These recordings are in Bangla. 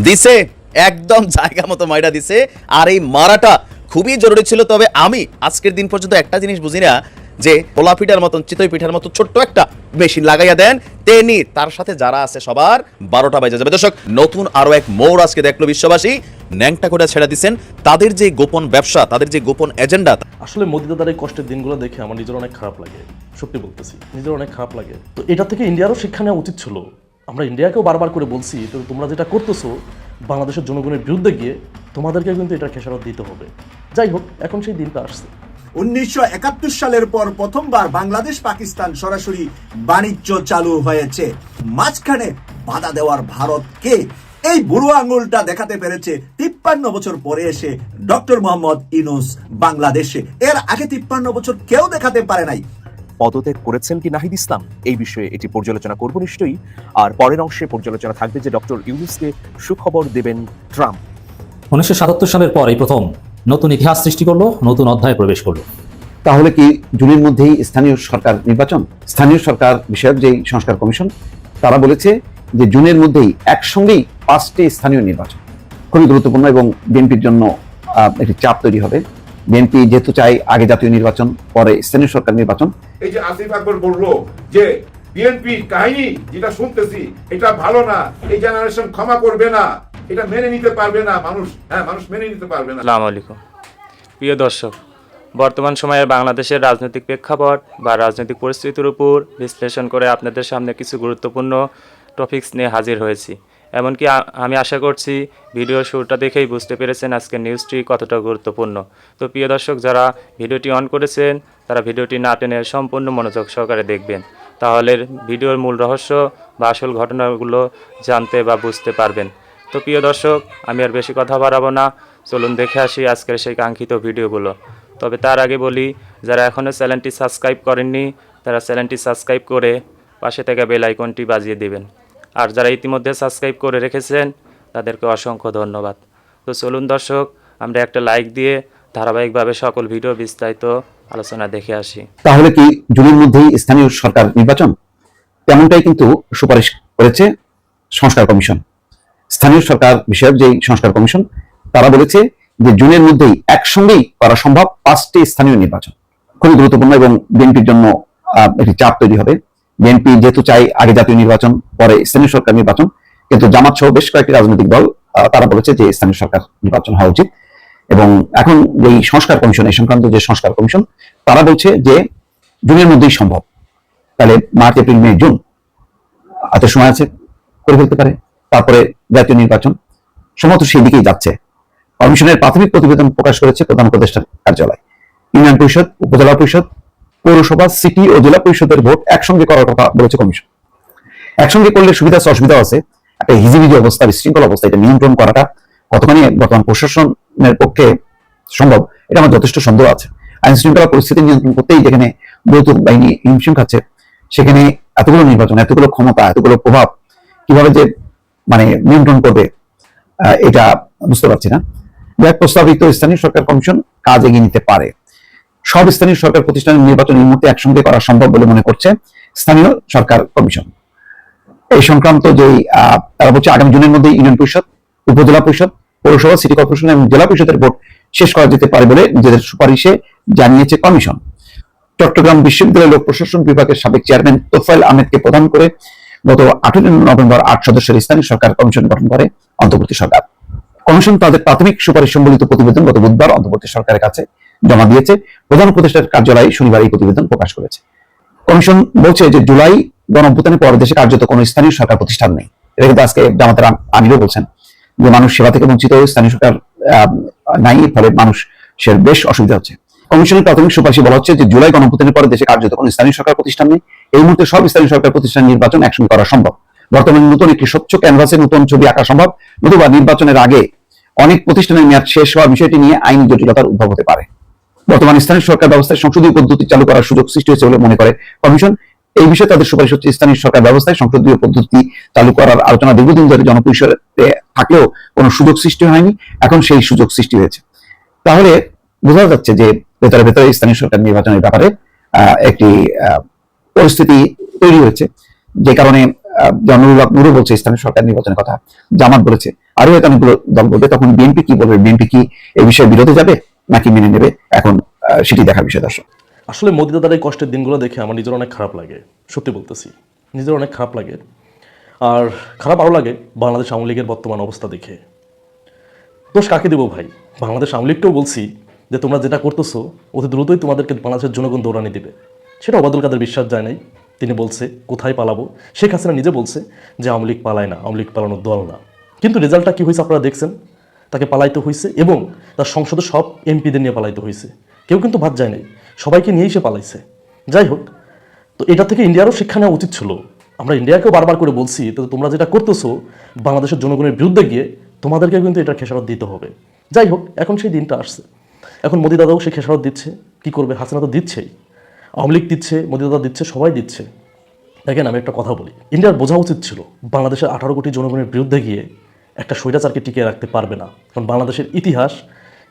দিছে একদম জায়গা মতো মাইরা দিছে। আর এই মারাটা খুবই জরুরি ছিল। তবে আমি আজকের দিন পর্যন্ত একটা জিনিস বুঝি না যে পোলা পিঠার মতন চিতই পিঠার মতো ছোট্ট একটা মেশিন লাগাইয়া দেন, তেনি তার সাথে যারা আছে সবার 12টা বাজে যাবে। দর্শক, নতুন আরো এক মোড় আজকে দেখলো বিশ্ববাসী। ন্যাংটা করে ছেড়ে দিচ্ছেন তাদের যে গোপন ব্যবসা, তাদের যে গোপন এজেন্ডা। আসলে মোদি দাদার এই কষ্টের দিনগুলো দেখে আমার নিজের অনেক খারাপ লাগে, সত্যি বলতেছি, নিজের অনেক খারাপ লাগে। তো এটা থেকে ইন্ডিয়ারও শিক্ষা নেওয়া উচিত ছিল। আমরা ইন্ডিয়াকেও বারবার করে বলছি, তো তোমরা যেটা করতেছো বাংলাদেশের জনগণের বিরুদ্ধে গিয়ে তোমাদেরকে কিন্তু এটা খেসারত দিতে হবে। যাই হোক, এখন সেই দিনটা আসছে। 1971 সালের পর প্রথমবার বাংলাদেশ পাকিস্তান সরাসরি বাণিজ্য চালু হয়েছে। মাঝখানে বাধা দেওয়ার ভারতকে এই বুড়ো আঙুলটা দেখাতে পেরেছে 53 বছর পরে এসে ডক্টর মোহাম্মদ ইউনূস বাংলাদেশে। এর আগে 53 বছর কেউ দেখাতে পারে নাই। পদত্যাগ করেছেন কি নাহিদ ইসলাম, এই বিষয়ে এটি পর্যালোচনা করব নিশ্চয়ই। আর পরের অংশে পর্যালোচনা থাকবে যে ডক্টর ইউনূসকে সুখবর দেবেন ট্রাম্প। 1977 সালের পর এই প্রথম নতুন ইতিহাস সৃষ্টি করলো, নতুন অধ্যায়ে প্রবেশ করলো। তাহলে কি জুনের মধ্যেই স্থানীয় সরকার নির্বাচন? স্থানীয় সরকার বিষয়ক যেই সংস্কার কমিশন, তারা বলেছে যে জুনের মধ্যেই একসঙ্গেই 5টি স্থানীয় নির্বাচন খুবই গুরুত্বপূর্ণ এবং বিএনপির জন্য একটি চাপ তৈরি হবে। বিএনপি যেহেতু চাই আগে জাতীয় নির্বাচন, পরে স্থানীয় সরকার নির্বাচন। এই যে আসিফ আকবর বললো যে বিএনপি কাহিনী যেটা শুনতেছি এটা ভালো না, এই জেনারেশন ক্ষমা করবে না, এটা মেনে নিতে পারবে না মানুষ, মানুষ মেনে নিতে পারবে না। আসসালামু আলাইকুম প্রিয় দর্শক, বর্তমান সময়ে বাংলাদেশের রাজনৈতিক প্রেক্ষাপট বা রাজনৈতিক পরিস্থিতির উপর বিশ্লেষণ করে আপনাদের সামনে কিছু গুরুত্বপূর্ণ টপিকস নিয়ে হাজির হয়েছি। এমনকি আমি আশা করছি ভিডিও শুরুটা দেখেই বুঝতে পেরেছেন আজকের নিউজটি কতটা গুরুত্বপূর্ণ। তো প্রিয় দর্শক, যারা ভিডিওটি অন করেছেন তারা ভিডিওটি না টেনে সম্পূর্ণ মনোযোগ সহকারে দেখবেন, তাহলে ভিডিওর মূল রহস্য বা আসল ঘটনাগুলো জানতে বা বুঝতে পারবেন। তো প্রিয় দর্শক, আমি আর বেশি কথা বাড়াবো না, চলুন দেখে আসি আজকের সেই কাঙ্ক্ষিত ভিডিওগুলো। তবে তার আগে বলি, যারা এখনও চ্যানেলটি সাবস্ক্রাইব করেননি তারা চ্যানেলটি সাবস্ক্রাইব করে পাশে থাকা বেল আইকনটি বাজিয়ে দিবেন। আর যারা ইতিমধ্যে সাবস্ক্রাইব করে রেখেছেন তাদেরকে অসংখ্য ধন্যবাদ। তো চলুন দর্শক, আমরা একটা লাইক দিয়ে ধারাবাহিকভাবে সকল ভিডিও বিস্তারিত আলোচনা দেখে আসি। তাহলে কি জুনের মধ্যেই স্থানীয় সরকার নির্বাচন? তেমনটাই কিন্তু সুপারিশ করেছে সংস্কার কমিশন। স্থানীয় সরকার বিষয়ক যেই সংস্কার কমিশন, তারা বলেছে যে জুনের মধ্যেই একসঙ্গেই করা সম্ভব 5টি স্থানীয় নির্বাচন খুবই গুরুত্বপূর্ণ এবং বিএনপির জন্য একটি চাপ তৈরি হবে। বিএনপি যেহেতু চাই আগে জাতীয় নির্বাচন, পরে স্থানীয় সরকার নির্বাচন, কিন্তু জামাত সহ বেশ কয়েকটি রাজনৈতিক দল তারা বলেছে যে স্থানীয় সরকার নির্বাচন হওয়া উচিত। এবং এখন এই সংস্কার কমিশন, এই সংক্রান্ত যে সংস্কার কমিশন, তারা বলছে যে জুনের মধ্যেই সম্ভব। তাহলে মার্চ, এপ্রিল, মে, জুন এত সময় আছে, করে ফেলতে পারে। তারপরে জাতীয় নির্বাচন সম্ভবত সেই দিকেই যাচ্ছে। কমিশনের প্রাথমিক প্রতিবেদন প্রকাশ করেছে প্রধান উপদেষ্টার কার্যালয়। ইউনিয়ন পরিষদ, উপজেলা পরিষদ, পৌরসভা, সিটি ও জেলা পরিষদের ভোট একসঙ্গে করার কথা বলেছে কমিশন। একসঙ্গে করলে সুবিধা আছে, অসুবিধা আছে। একটা হিজিবিজি অবস্থা, বিশৃঙ্খল অবস্থা, এটা নিয়ন্ত্রণ করাটা কতখানি বর্তমান প্রশাসনের পক্ষে সম্ভব, এটা আমার যথেষ্ট সন্দেহ আছে। আইন শৃঙ্খলা পরিস্থিতি নিয়ন্ত্রণ করতেই যেখানে যৌতুক বাহিনী হিমশিম খাচ্ছে, সেখানে এতগুলো নির্বাচন, এতগুলো ক্ষমতা, এতগুলো প্রভাব কিভাবে যে নিয়ন্ত্রণ করবে, এটা বুঝতে পারছি না। প্রস্তাবিত স্থানীয় সরকার কমিশন কাজ এগিয়ে নিতে পারে। সব স্থানীয় সরকার প্রতিষ্ঠানের নির্বাচন এই মুহূর্তে একসঙ্গে করা সম্ভব বলে মনে করছে স্থানীয় সরকার কমিশন। এই সংক্রান্ত যেই তারা বলছে আগামী জুনের মধ্যে ইউনিয়ন পরিষদ, উপজেলা পরিষদ, পৌরসভা, সিটি কর্পোরেশন এবং জেলা পরিষদের ভোট শেষ করা যেতে পারে বলে নিজেদের সুপারিশে জানিয়েছে কমিশন। চট্টগ্রাম বিশ্ববিদ্যালয় লোক প্রশাসন বিভাগের সাবেক চেয়ারম্যান তোফায়েল আহমেদকে প্রদান করে গত 18 নভেম্বর 8 সদস্যের স্থানীয় সরকার কমিশন গঠন করে অন্তর্বর্তী সরকার। কমিশন তাদের প্রাথমিক সুপারিশ সম্বলিত প্রতিবেদন গত বুধবার অন্তর্বর্তী সরকারের কাছে জমা দিয়েছে। প্রধান উপদেষ্টার কার্যালয় শনিবার এই প্রতিবেদন প্রকাশ করেছে। কমিশন বলছে যে জুলাই গণঅভ্যুত্থানের পর দেশে কার্যত কোনো স্থানীয় সরকার প্রতিষ্ঠান নেই। এটা কিন্তু আজকে জামাতের আমিরও বলছেন যে মানুষ সেবা থেকে বঞ্চিত, স্থানীয় সরকার নাই, ফলে মানুষের বেশ অসুবিধা হচ্ছে। কমিশনের প্রাথমিক সুপারিশে বলা হচ্ছে যে জুলাই গণঅভ্যুত্থানের পরে দেশে কার্যত কোনো স্থানীয় সরকার প্রতিষ্ঠান নেই। এই মুহূর্তে সব স্থানীয় সরকার প্রতিষ্ঠান নির্বাচন একসঙ্গে করা সম্ভব। বর্তমানে নতুন একটি স্বচ্ছ ক্যানভাসে নতুন ছবি আঁকা সম্ভব, নতুবা নির্বাচনের আগে অনেক প্রতিষ্ঠানের মেয়াদ শেষ হওয়ার বিষয়টি নিয়ে আইনি জটিলতার উদ্ভব হতে পারে। বর্তমান স্থানীয় সরকার ব্যবস্থায় সংসদীয় পদ্ধতি চালু করার সুযোগ সৃষ্টি হয়েছে বলে মনে করে কমিশন। এই বিষয়ে তাদের সুপারিশ হচ্ছে স্থানীয় সরকার ব্যবস্থায় সংসদীয় পদ্ধতি চালু করার আলোচনা দীর্ঘদিন ধরে জনপরিসরে থাকলেও কোনো সুযোগ সৃষ্টি হয়নি, এখন সেই সুযোগ সৃষ্টি হয়েছে। তাহলে বোঝা যাচ্ছে যে ভেতরে ভেতরে স্থানীয় সরকার নির্বাচনের ব্যাপারে একটি পরিস্থিতি তৈরি হয়েছে, যে কারণে জনবিভাগ নুরু বলছে স্থানীয় সরকার নির্বাচনের কথা, জামাত বলেছে, আরো হয়তো অনেকগুলো দল বলবে, তখন বিএনপি কি বলবে? বিএনপি কি এই বিষয়ে বিরোধে যাবে নাকি মেনে নেবে? এখন সেটি দেখার বিষয়। দর্শক, আসলে মোদি দাদার এই কষ্টের দিনগুলো দেখে আমার নিজের অনেক খারাপ লাগে, সত্যি বলতেছি, নিজের অনেক খারাপ লাগে। আর খারাপ আরও লাগে বাংলাদেশ আওয়ামী লীগের বর্তমান অবস্থা দেখে। দোষ কাকে দেবো ভাই? বাংলাদেশ আওয়ামী লীগকেও বলছি যে তোমরা যেটা করতেছো অতি দ্রুতই তোমাদেরকে বাংলাদেশের জনগণ দৌড়ানি দিবে। সেটা ওবায়দুল কাদের বিশ্বাস যায় নাই, তিনি বলছে কোথায় পালাবো। শেখ হাসিনা নিজে বলছে যে আওয়ামী লীগ পালায় না, আওয়ামী লীগ পালানোর দল না। কিন্তু রেজাল্টটা কি হয়েছে আপনারা দেখছেন, তাকে পালাইতে হয়েছে এবং তার সংসদে সব এমপিদের নিয়ে পালাইতে হয়েছে। কেউ কিন্তু ভাত যায় নাই, সবাইকে নিয়েই সে পালাইছে। যাই হোক, তো এটা থেকে ইন্ডিয়ারও শিক্ষা নেওয়া উচিত ছিল। আমরা ইন্ডিয়াকেও বারবার করে বলছি, তো তোমরা যেটা করতেছো বাংলাদেশের জনগণের বিরুদ্ধে গিয়ে তোমাদেরকে কিন্তু এটা খেসারত দিতে হবে। যাই হোক, এখন সেই দিনটা আসছে, এখন মোদি দাদাও সেই খেসারত দিচ্ছে। কি করবে? হাসিনা তো দিচ্ছেই, আওয়ামী লীগ দিচ্ছে, মোদি দাদা দিচ্ছে, সবাই দিচ্ছে। দেখেন, আমি একটা কথা বলি, ইন্ডিয়ার বোঝা উচিত ছিল বাংলাদেশের 18 কোটি জনগণের বিরুদ্ধে গিয়ে একটা স্বৈরাচারকে টিকিয়ে রাখতে পারবে না। কারণ বাংলাদেশের ইতিহাস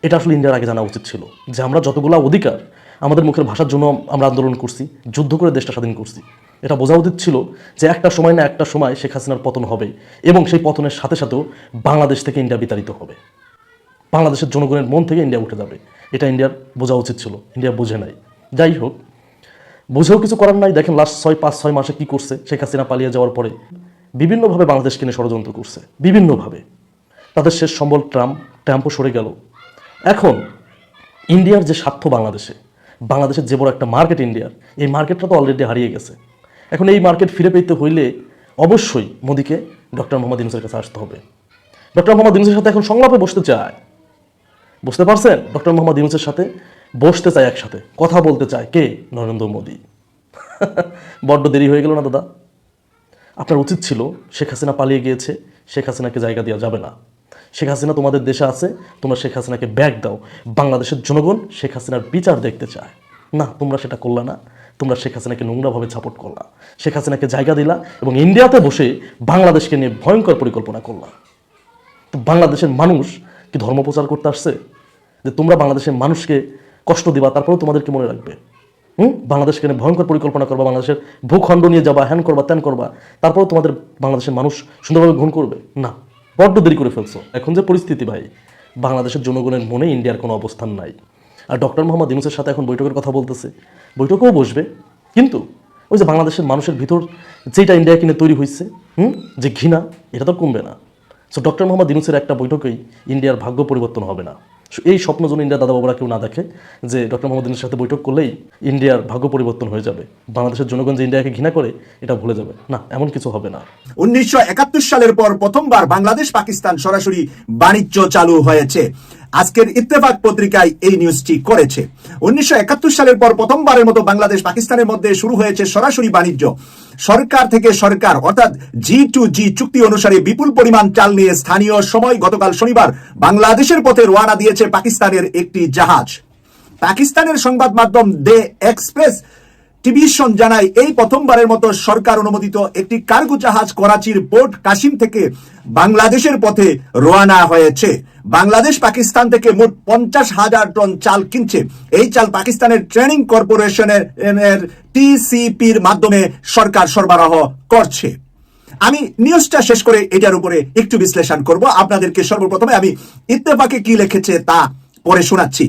এটা আসলে ইন্ডিয়ার আগে জানা উচিত ছিল, যে আমরা যতগুলো অধিকার আমাদের মুখের ভাষার জন্য আমরা আন্দোলন করছি, যুদ্ধ করে দেশটা স্বাধীন করছি। এটা বোঝা উচিত ছিল যে একটা সময় না একটা সময় শেখ হাসিনার পতন হবে এবং সেই পতনের সাথে সাথেও বাংলাদেশ থেকে ইন্ডিয়া বিতাড়িত হবে, বাংলাদেশের জনগণের মন থেকে ইন্ডিয়া উঠে যাবে। এটা ইন্ডিয়ার বোঝা উচিত ছিল, ইন্ডিয়া বোঝে নাই। যাই হোক, বুঝেও কিছু করার নাই। দেখেন লাস্ট 5-6 মাসে কি করছে শেখ হাসিনা পালিয়ে যাওয়ার পরে, বিভিন্নভাবে বাংলাদেশকে নিয়ে ষড়যন্ত্র করছে, বিভিন্নভাবে। তাদের শেষ সম্বল ট্রাম্পও সরে গেল। এখন ইন্ডিয়ার যে স্বার্থ বাংলাদেশের যে বড় একটা মার্কেট ইন্ডিয়ার, এই মার্কেটটা তো অলরেডি হারিয়ে গেছে। এখন এই মার্কেট ফিরে পেতে হইলে অবশ্যই মোদিকে ডক্টর মোহাম্মদ ইউনূসের কাছে আসতে হবে। ডক্টর মোহাম্মদ ইউনূসের সাথে এখন সংলাপে বসতে চায়, বুঝতে পারছেন? ডক্টর মোহাম্মদ ইউনূসের সাথে বসতে চায়, একসাথে কথা বলতে চায়। কে? নরেন্দ্র মোদি। বড্ড দেরি হয়ে গেল না দাদা? আপনার উচিত ছিল, শেখ হাসিনা পালিয়ে গিয়েছে, শেখ হাসিনাকে জায়গা দেওয়া যাবে না। শেখ হাসিনা তোমাদের দেশে আছে, তোমরা শেখ হাসিনাকে ব্যাক দাও। বাংলাদেশের জনগণ শেখ হাসিনার বিচার দেখতে চায় না, তোমরা সেটা করলা না। তোমরা শেখ হাসিনাকে নোংরাভাবে সাপোর্ট করলা, শেখ হাসিনাকে জায়গা দিলা এবং ইন্ডিয়াতে বসে বাংলাদেশকে নিয়ে ভয়ঙ্কর পরিকল্পনা করলা। তো বাংলাদেশের মানুষ কি ধর্ম প্রচার করতে আসছে যে তোমরা বাংলাদেশের মানুষকে কষ্ট দিবা, তারপরেও তোমাদেরকে মনে রাখবে? বাংলাদেশকে নিয়ে ভয়ঙ্কর পরিকল্পনা করবা, বাংলাদেশের ভূখণ্ড নিয়ে যাবা, হ্যান করবা, ত্যান করবা, তারপরেও তোমাদের বাংলাদেশের মানুষ সুন্দরভাবে গ্রহণ করবে না? বড্ড দেরি করে ফেলছো। এখন যে পরিস্থিতি ভাই, বাংলাদেশের জনগণের মনে ইন্ডিয়ার কোনো অবস্থান নাই। আর ডক্টর মোহাম্মদ ইউনূসের সাথে এখন বৈঠকের কথা বলতেছে, বৈঠকেও বসবে, কিন্তু ওই যে বাংলাদেশের মানুষের ভিতর যেটা ইন্ডিয়া কিনে তৈরি হয়েছে, যে ঘৃণা, এটা তো কমবে না। সো ডক্টর মোহাম্মদ ইউনূসের একটা বৈঠকেই ইন্ডিয়ার ভাগ্য পরিবর্তন হবে না। এই স্বপ্ন যেন ইন্ডিয়ার দাদা বাবারা কেউ না দেখে যে ডক্টর মোহাম্মদ ইউনূসের সাথে বৈঠক করলেই ইন্ডিয়ার ভাগ্য পরিবর্তন হয়ে যাবে, বাংলাদেশের জনগণ যে ইন্ডিয়াকে ঘৃণা করে এটা ভুলে যাবে না, এমন কিছু হবে না। 1971 সালের পর প্রথমবার বাংলাদেশ পাকিস্তান সরাসরি বাণিজ্য চালু হয়েছে। আজকের ইত্তেফাক পত্রিকায় এই নিউজটি করেছে। 1971 সালের পর প্রথমবারের মতো বাংলাদেশ পাকিস্তানের মধ্যে শুরু হয়েছে সরাসরি বাণিজ্য। সরকার থেকে সরকার, অর্থাৎ G2G চুক্তি অনুসারে বিপুল পরিমাণ চাল নিয়ে স্থানীয় সময় গতকাল শনিবার বাংলাদেশের পথে রওনা দিয়েছে পাকিস্তানের একটি জাহাজ। পাকিস্তানের সংবাদ মাধ্যম দ্য এক্সপ্রেস টেলিভিশন জানায়, এই প্রথমবারের মতো সরকার অনুমোদিত একটি কার্গো জাহাজ করাচির পোর্ট কাসিম থেকে বাংলাদেশের পথে রওনা হয়েছে। বাংলাদেশ পাকিস্তান থেকে মোট 50,000 টন চাল কিনছে। এই চাল পাকিস্তানের ট্রেনিং কর্পোরেশনের TCPর মাধ্যমে সরকার সরবরাহ করছে। আমি নিউজটা শেষ করে এটার উপরে একটু বিশ্লেষণ করব। আপনাদেরকে সর্বপ্রথমে আমি ইত্তেফাকে কি লিখেছে তা পড়ে শোনাচ্ছি।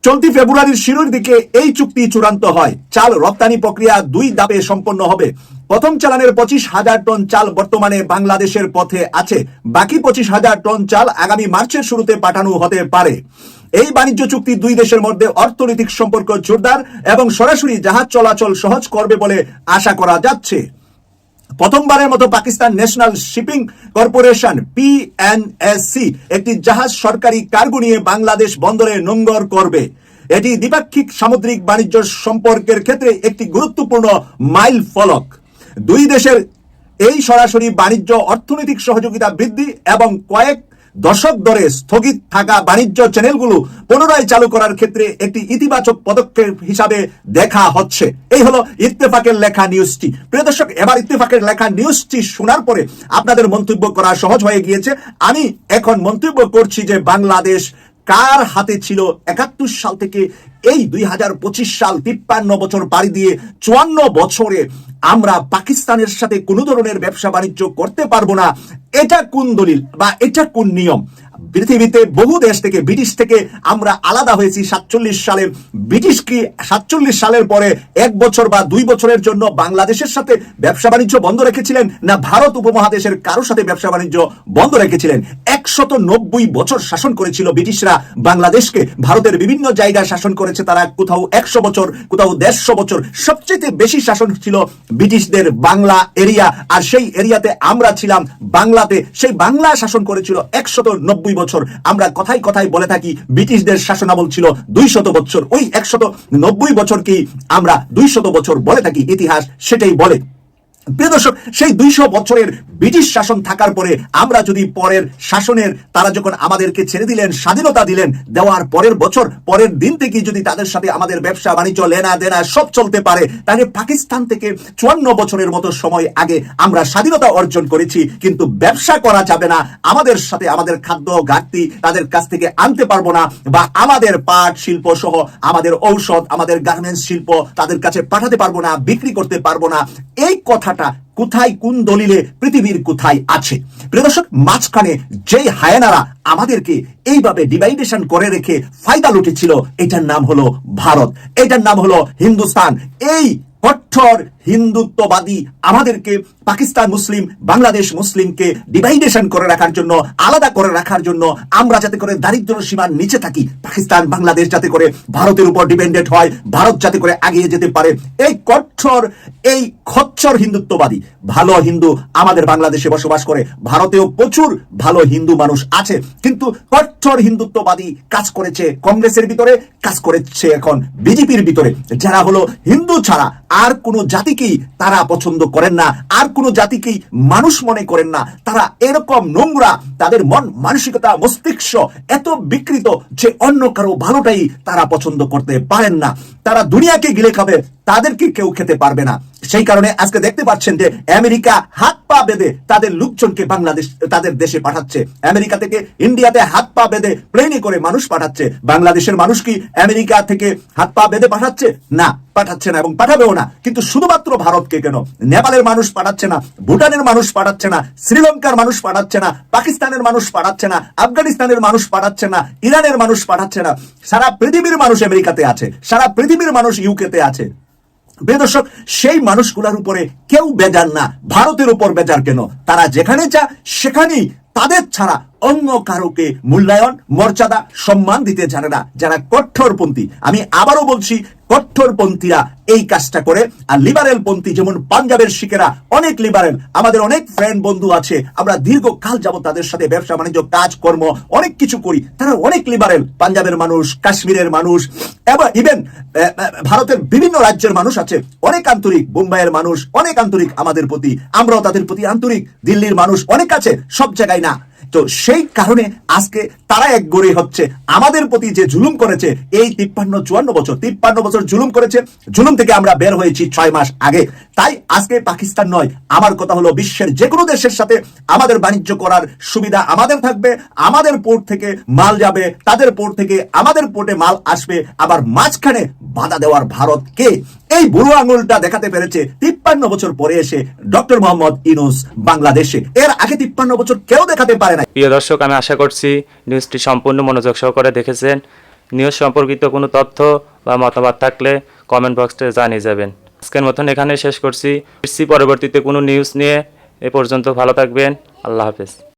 চলতি ফেব্রুয়ারির শুরুর দিকে এই চুক্তি চূড়ান্ত হয়। চাল রপ্তানি প্রক্রিয়া 2 ধাপে সম্পন্ন হবে। প্রথম চালানের 25,000 টন চাল বর্তমানে বাংলাদেশের পথে আছে। বাকি 25,000 টন চাল আগামী মার্চের শুরুতে পাঠানো হতে পারে। এই বাণিজ্য চুক্তি দুই দেশের মধ্যে অর্থনৈতিক সম্পর্ক জোরদার এবং সরাসরি জাহাজ চলাচল সহজ করবে বলে আশা করা যাচ্ছে। প্রথমবারের মতো Pakistan national shipping corporation PNSC একটি জাহাজ সরকারি কার্গো নিয়ে বাংলাদেশ বন্দরে নোঙ্গর করবে। এটি দ্বিপাক্ষিক সামুদ্রিক বাণিজ্য সম্পর্কের ক্ষেত্রে একটি গুরুত্বপূর্ণ মাইল ফলক। দুই দেশের এই সরাসরি বাণিজ্য অর্থনৈতিক সহযোগিতা বৃদ্ধি এবং কয়েক দশক ধরে স্থগিত থাকা বাণিজ্য চ্যানেলগুলো পুনরায় চালু করার ক্ষেত্রে একটি ইতিবাচক পদক্ষেপ হিসাবে দেখা হচ্ছে। এই হলো ইত্তেফাকের লেখা নিউজটি। প্রিয় দর্শক, এবার ইত্তেফাকের লেখা নিউজটি শোনার পরে আপনাদের মন্তব্য করা সহজ হয়ে গিয়েছে। আমি এখন মন্তব্য করছি যে বাংলাদেশ কার হাতে ছিল 71 সাল থেকে এই 2025 সাল 53 বছর পাড়ি দিয়ে 54 বছরে আমরা পাকিস্তানের সাথে কোনো ধরনের ব্যবসা বাণিজ্য করতে পারবো না? এটা কোন দলিল বা এটা কোন নিয়ম? পৃথিবীতে বহু দেশ থেকে, ব্রিটিশ থেকে আমরা আলাদা হয়েছি 47 সালে। ব্রিটিশ কি 47 সালের পরে 1 বছর বা 2 বছরের জন্য বাংলাদেশের সাথে ব্যবসা বাণিজ্য বন্ধ রেখেছিলেন? না ভারত উপমহাদেশের কারোর সাথে ব্যবসা বাণিজ্য বন্ধ রেখেছিলেন? 190 বছর শাসন করেছিল ব্রিটিশরা বাংলাদেশকে। ভারতের বিভিন্ন জায়গায় শাসন করেছে তারা, কোথাও 100 বছর, কোথাও 150 বছর। সবচেয়ে বেশি শাসন ছিল ব্রিটিশদের বাংলা এরিয়া, আর সেই এরিয়াতে আমরা ছিলাম বাংলাতে। সেই বাংলা শাসন করেছিল 190 বছর। আমরা কথায় কথায় বলে থাকি ব্রিটিশদের শাসনামল ছিল 200 বছর। ওই 190 বছরকেই আমরা 200 বছর বলে থাকি, ইতিহাস সেটাই বলে। প্রিয় দর্শক, সেই 200 বছরের ব্রিটিশ শাসন থাকার পরে আমরা যদি পরের শাসনের, তারা যখন আমাদেরকে ছেড়ে দিলেন, স্বাধীনতা দিলেন, দেওয়ার পরের বছর, পরের দিন থেকে যদি তাদের সাথে আমাদের ব্যবসা বাণিজ্য, লেনা দেনা সব চলতে পারে, তাহলে পাকিস্তান থেকে 54 বছরের মতো সময় আগে আমরা স্বাধীনতা অর্জন করেছি, কিন্তু ব্যবসা করা যাবে না। আমাদের সাথে আমাদের খাদ্য ঘাটতি তাদের কাছ থেকে আনতে পারবো না, বা আমাদের পাট শিল্প সহ আমাদের ঔষধ, আমাদের গার্মেন্টস শিল্প তাদের কাছে পাঠাতে পারবো না, বিক্রি করতে পারবো না। এই কথাটা কোথায়, কোন দলিলে, পৃথিবীর কোথায় আছে? প্রিয় দর্শক, মাঝখানে যেই হায়ানারা আমাদেরকে এইভাবে ডিভাইডেশন করে রেখে ফায়দা লুটেছিল, এটার নাম হলো ভারত, এটার নাম হলো হিন্দুস্তান। এই কঠোর হিন্দুত্ববাদী আমাদেরকে পাকিস্তান মুসলিম, বাংলাদেশ মুসলিমকে ডিভাইডেশন করে রাখার জন্য, আলাদা করে রাখার জন্য, আমরা যাতে করে দারিদ্র সীমার নিচে থাকি, পাকিস্তান বাংলাদেশ যাতে করে ভারতের উপর ডিপেন্ডেন্ট হয়, ভারত যাতে করে এগিয়ে যেতে পারে, এই কঠোর, এই খচ্চর হিন্দুত্ববাদী ভালো হিন্দু আমাদের বাংলাদেশে বসবাস করে। ভারতেও প্রচুর ভালো হিন্দু মানুষ আছে, কিন্তু কঠোর হিন্দুত্ববাদী কাজ করেছে কংগ্রেসের ভিতরে, কাজ করেছে এখন বিজেপির ভিতরে, যারা হলো হিন্দু ছাড়া আর কোনো জাতিকেই তারা পছন্দ করেন না, আর কোনো জাতিকেই মানুষ মনে করেন না। তারা এরকম নোংরা, তাদের মন মানসিকতা, মস্তিষ্ক এত বিকৃত যে অন্য কারো ভালোটাই তারা পছন্দ করতে পারেন না। তারা দুনিয়াকে গিলে খাবে, তাদেরকে কেউ খেতে পারবে না। সেই কারণে আজকে দেখতে পাচ্ছেন যে আমেরিকা হাত পা বেঁধে তাদের লোকজনকে বাংলাদেশ, তাদের দেশে পাঠাচ্ছে। আমেরিকা থেকে ইন্ডিয়াতে হাত পা বেঁধে প্লেনে করে মানুষ পাঠাচ্ছে। বাংলাদেশের মানুষ কি আমেরিকা থেকে হাত পা বেঁধে পাঠাচ্ছে? না, পাঠাচ্ছে না এবং পাঠাবেও না। কিন্তু শুধুমাত্র ভারতকে কেন? নেপালের মানুষ পাঠাচ্ছে না, ভুটানের মানুষ পাঠাচ্ছে না, শ্রীলঙ্কার মানুষ পাঠাচ্ছে না, পাকিস্তানের মানুষ পাঠাচ্ছে না, আফগানিস্তানের মানুষ পাঠাচ্ছে না, ইরানের মানুষ পাঠাচ্ছে না। সারা পৃথিবীর মানুষ আমেরিকাতে আছে, সারা পৃথিবীর মানুষ ইউকেতে আছে। প্রিয় দর্শক, সেই মানুষগুলোর উপরে কেউ বেজার না, ভারতের উপর বেজার কেন? তারা যেখানে যা সেখানেই তাদের ছাড়া অন্য কারোকে মূল্যায়ন, মর্যাদা, সম্মান দিতে জানে না, যারা কঠোরপন্থী। আমি আবারও বলছি, কঠোরপন্থীরা এই কাজটা করে। আর লিবারেল পন্থী, যেমন পাঞ্জাবের শিখেরা অনেক লিবারেল, আমাদের অনেক ফ্রেন্ড বন্ধু আছে, আমরা দীর্ঘকাল যাবত তাদের সাথে ব্যবসা বাণিজ্য, কাজকর্ম অনেক কিছু করি, তারা অনেক লিবারেল। পাঞ্জাবের মানুষ, কাশ্মীরের মানুষ, এবং ইভেন ভারতের বিভিন্ন রাজ্যের মানুষ আছে, অনেক আন্তরিক। বোম্বাইয়ের মানুষ অনেক আন্তরিক আমাদের প্রতি, আমরাও তাদের প্রতি আন্তরিক। দিল্লির মানুষ অনেক আছে, সব জায়গায় না। তো সেই কারণে আজকে তারা এক গড়ে হচ্ছে আমাদের প্রতি যে জুলুম করেছে, এই 53-54 বছর জুলুম করেছে। জুলুম থেকে আমরা বের হয়েছি 6 মাস আগে। তাই আজকে পাকিস্তান নয়, আমার কথা হলো বিশ্বের যে কোনো দেশের সাথে আমাদের বাণিজ্য করার সুবিধা আমাদের থাকবে। আমাদের পোর্ট থেকে মাল যাবে, তাদের পোর্ট থেকে আমাদের পোর্টে মাল আসবে। আবার মাঝখানে বাধা দেওয়ার ভারতকে এই বুড়ো আঙুলটা দেখাতে পেরেছে 53 বছর পরে এসে ডক্টর মোহাম্মদ ইউনূস বাংলাদেশে। এর আগে 53 বছর কেউ দেখাতে পারে না। প্রিয় দর্শক, আমি আশা করছি নিউজটি সম্পূর্ণ মনোযোগ সহকারে দেখেছেন। নিউজ সম্পর্কিত কোনো তথ্য বা মতামত থাকলে কমেন্ট বক্সে জানিয়ে যাবেন। আজকের মতন এখানে শেষ করছি। পরবর্তীতে কোনো নিউজ নিয়ে। এ পর্যন্ত ভালো থাকবেন। আল্লাহ হাফেজ।